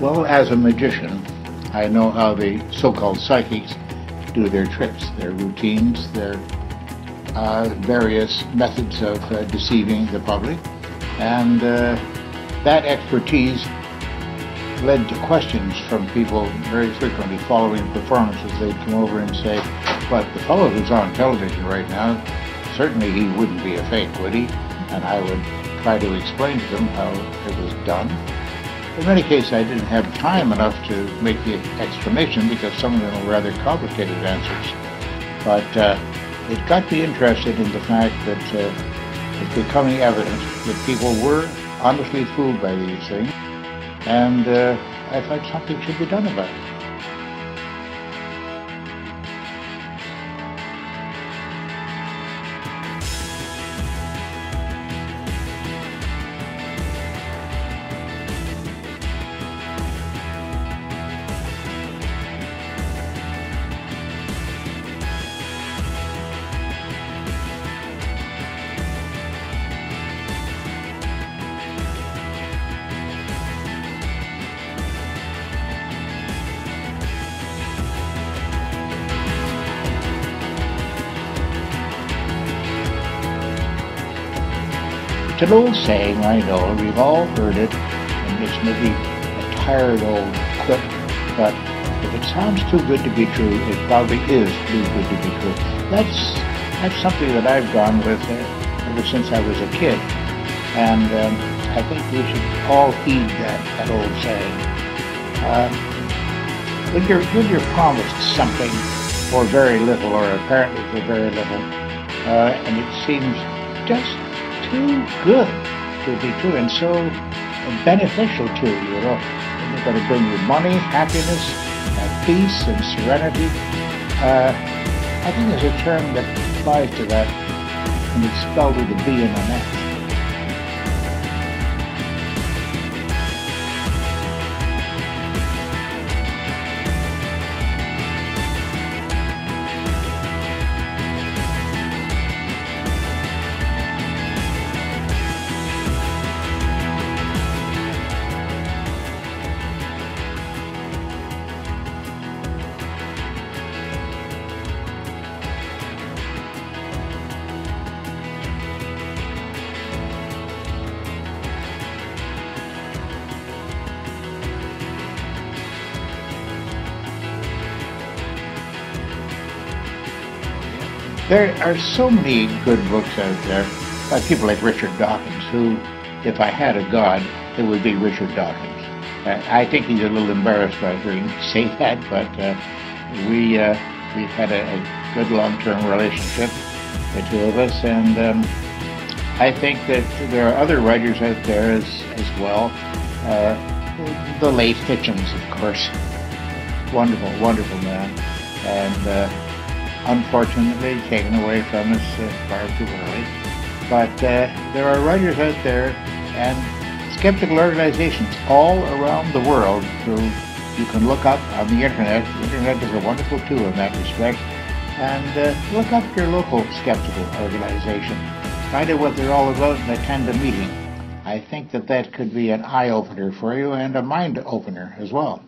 Well, as a magician, I know how the so-called psychics do their tricks, their routines, their various methods of deceiving the public. And that expertise led to questions from people very frequently following performances. They'd come over and say, but the fellow who's on television right now, certainly he wouldn't be a fake, would he? And I would try to explain to them how it was done. In many cases, I didn't have time enough to make the explanation because some of them were rather complicated answers. But it got me interested in the fact that it's becoming evident that people were honestly fooled by these things, and I thought something should be done about it. It's an old saying, I know, we've all heard it, and it's maybe a tired old quip, but if it sounds too good to be true, it probably is too good to be true. That's something that I've gone with ever since I was a kid, and I think we should all heed that old saying. When you're promised something for very little, or apparently for very little, and it seems just too good to be true and so beneficial to you, It's going to bring you money, happiness, peace, and serenity. I think there's a term that applies to that, and it's spelled with a B and an S. There are so many good books out there by people like Richard Dawkins, who, if I had a god, it would be Richard Dawkins. I think he's a little embarrassed by hearing me say that, but we've had a good long-term relationship, the two of us, and I think that there are other writers out there as well. The late Hitchens, of course, wonderful, wonderful man, and unfortunately taken away from us far too early. But there are writers out there and skeptical organizations all around the world who you can look up on the Internet. The Internet is a wonderful tool in that respect. And look up your local skeptical organization. Find out what they're all about and attend a meeting. I think that could be an eye-opener for you and a mind-opener as well.